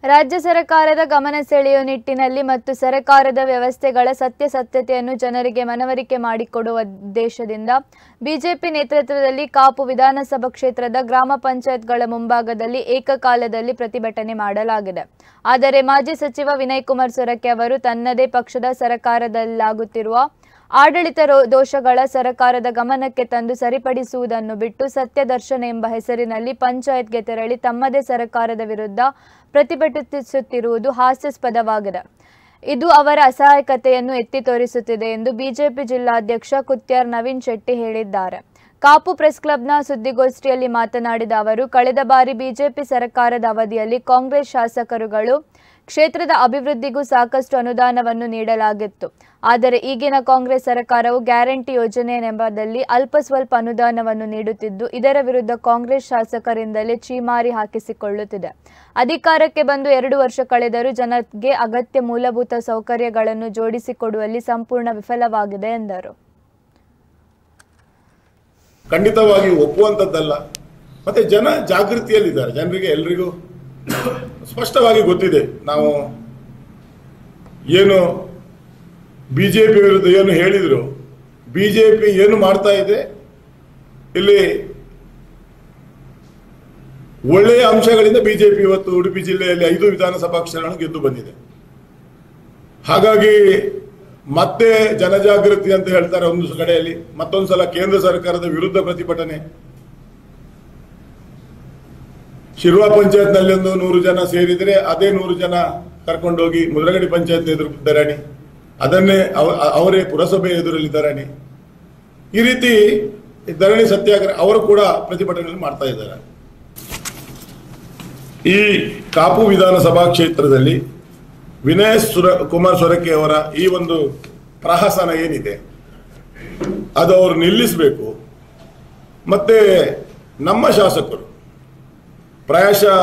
ರಾಜ್ಯ ಸರ್ಕಾರದ ಗಮನ ಸೆಳೆಯುವ ನಿಟ್ಟಿನಲ್ಲಿ ಮತ್ತು ಸರ್ಕಾರದ ವ್ಯವಸ್ಥೆಗಳ ಸತ್ಯಾಸತ್ಯತೆಯನ್ನು ಜನರಿಗೆ ಮನವರಿಕೆ ಮಾಡಿಕೊಡುವ ಉದ್ದೇಶದಿಂದ ಬಿಜೆಪಿ ನೇತೃತ್ವದಲ್ಲಿ ಕಾಪು ವಿಧಾನಸಭಾ ಕ್ಷೇತ್ರದ ಗ್ರಾಮ ಪಂಚಾಯತ್ಗಳ ಮುಂಭಾಗದಲ್ಲಿ ಏಕಕಾಲದಲ್ಲಿ ಪ್ರತಿಭಟನೆ ಮಾಡಲಾಗಿದೆ. ಆದರೆ ಮಾಜಿ ಸಚಿವ ವಿನಯ್ ಕುಮಾರ್ ಸೊರಕೆ ಅವರು ತನ್ನದೇ ಪಕ್ಷದ ಸರ್ಕಾರದಲ್ಲಾಗುತ್ತಿರುವ ಆಡಳಿತ ದೋಷಗಳ ಸರ್ಕಾರದ ಗಮನಕ್ಕೆ ತಂದು ಸರಿಪಡಿಸುವುದನ್ನು ಬಿಟ್ಟು ಸತ್ಯದರ್ಶನ ಎಂಬ ಹೆಸರಿನಲ್ಲಿ ಪಂಚಾಯತ್ಗೆ ತೆರಳಿ ತಮ್ಮದೇ ಸರ್ಕಾರದ ವಿರುದ್ಧ ಪ್ರತಿಭಟಿಸುತ್ತಿರುವುದು ಹಾಸ್ಯಾಸ್ಪದವಾಗಿದೆ. ಇದು ಅವರ ಅಸಹಾಯಕತೆಯನ್ನು ಎತ್ತಿ ತೋರಿಸುತ್ತಿದೆ ಎಂದು ಬಿಜೆಪಿ ಜಿಲ್ಲಾಧ್ಯಕ್ಷ ಕುತ್ಯಾರ್ ನವೀನ್ ಶೆಟ್ಟಿ ಹೇಳಿದ್ದಾರೆ. ಕಾಪು ಪ್ರೆಸ್ ಕ್ಲಬ್ನ ಸುದ್ದಿಗೋಷ್ಠಿಯಲ್ಲಿ ಮಾತನಾಡಿದ ಅವರು, ಕಳೆದ ಬಾರಿ ಬಿಜೆಪಿ ಸರ್ಕಾರದ ಅವಧಿಯಲ್ಲಿ ಕಾಂಗ್ರೆಸ್ ಶಾಸಕರುಗಳು ಕ್ಷೇತ್ರದ ಅಭಿವೃದ್ಧಿಗೂ ಸಾಕಷ್ಟು ಅನುದಾನವನ್ನು ನೀಡಲಾಗಿತ್ತು. ಆದರೆ ಈಗಿನ ಕಾಂಗ್ರೆಸ್ ಸರ್ಕಾರವು ಗ್ಯಾರಂಟಿ ಯೋಜನೆ ನೆಪದಲ್ಲಿ ಅಲ್ಪ ಸ್ವಲ್ಪ ಅನುದಾನವನ್ನು ನೀಡುತ್ತಿದ್ದು, ಇದರ ವಿರುದ್ಧ ಕಾಂಗ್ರೆಸ್ ಶಾಸಕರಿಂದಲೇ ಛೀಮಾರಿ ಹಾಕಿಸಿಕೊಳ್ಳುತ್ತಿದೆ. ಅಧಿಕಾರಕ್ಕೆ ಬಂದು 2 ವರ್ಷ ಕಳೆದರೂ ಜನರಿಗೆ ಅಗತ್ಯ ಮೂಲಭೂತ ಸೌಕರ್ಯಗಳನ್ನು ಜೋಡಿಸಿಕೊಡುವಲ್ಲಿ ಸಂಪೂರ್ಣ ವಿಫಲವಾಗಿದೆ ಎಂದರು. ಖಂಡಿತವಾಗಿ ಒಪ್ಪುವಂತದ್ದಲ್ಲ. ಮತ್ತೆ ಜನ ಜಾಗೃತಿಯಲ್ಲಿದ್ದಾರೆ. ಜನರಿಗೆ ಎಲ್ರಿಗೂ ಸ್ಪಷ್ಟವಾಗಿ ಗೊತ್ತಿದೆ ನಾವು ಏನು ಬಿಜೆಪಿ ವಿರುದ್ಧ ಏನು ಹೇಳಿದ್ರು, ಬಿಜೆಪಿ ಏನು ಮಾಡ್ತಾ ಇದೆ, ಇಲ್ಲಿ ಒಳ್ಳೆಯ ಅಂಶಗಳಿಂದ ಬಿಜೆಪಿ ಇವತ್ತು ಉಡುಪಿ ಜಿಲ್ಲೆಯಲ್ಲಿ 5 ವಿಧಾನಸಭಾ ಕ್ಷೇತ್ರಗಳನ್ನು ಗೆದ್ದು ಬಂದಿದೆ. ಹಾಗಾಗಿ ಮತ್ತೆ ಜನಜಾಗೃತಿ ಅಂತ ಹೇಳ್ತಾರೆ ಒಂದು ಕಡೆಯಲ್ಲಿ, ಮತ್ತೊಂದು ಸಲ ಕೇಂದ್ರ ಸರ್ಕಾರದ ವಿರುದ್ಧ ಪ್ರತಿಭಟನೆ. ಶಿರ್ವಾ ಪಂಚಾಯತ್ನಲ್ಲಿ ಒಂದು 100 ಜನ ಸೇರಿದರೆ ಅದೇ 100 ಜನ ಕರ್ಕೊಂಡೋಗಿ ಮುದ್ರಗಡಿ ಪಂಚಾಯತ್ ಎದುರು ಧರಣಿ, ಅದನ್ನೇ ಅವರೇ ಪುರಸಭೆ ಎದುರಲ್ಲಿ ಧರಣಿ. ಈ ರೀತಿ ಧರಣಿ ಸತ್ಯಾಗ್ರಹ ಅವರು ಕೂಡ ಪ್ರತಿಭಟನೆ ಮಾಡ್ತಾ ಇದ್ದಾರೆ. ಈ ಕಾಪು ವಿಧಾನಸಭಾ ಕ್ಷೇತ್ರದಲ್ಲಿ ವಿನಯ್ ಕುಮಾರ್ ಸೊರಕೆ ಅವರ ಈ ಒಂದು ಪ್ರಹಸನ ಏನಿದೆ ಅದು ಅವರು ನಿಲ್ಲಿಸಬೇಕು. ಮತ್ತೆ ನಮ್ಮ ಶಾಸಕರು ಪ್ರಾಯಶಃ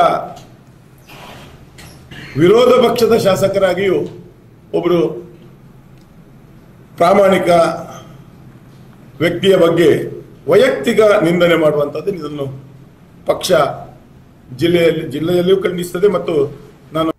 ವಿರೋಧ ಪಕ್ಷದ ಶಾಸಕರಾಗಿಯೂ ಒಬ್ಬರು ಪ್ರಾಮಾಣಿಕ ವ್ಯಕ್ತಿಯ ಬಗ್ಗೆ ವೈಯಕ್ತಿಕ ನಿಂದನೆ ಮಾಡುವಂಥದ್ದು ಇದನ್ನು ಪಕ್ಷ ಜಿಲ್ಲೆಯಲ್ಲಿಯೂ ಖಂಡಿಸುತ್ತದೆ. ಮತ್ತು ನಾನು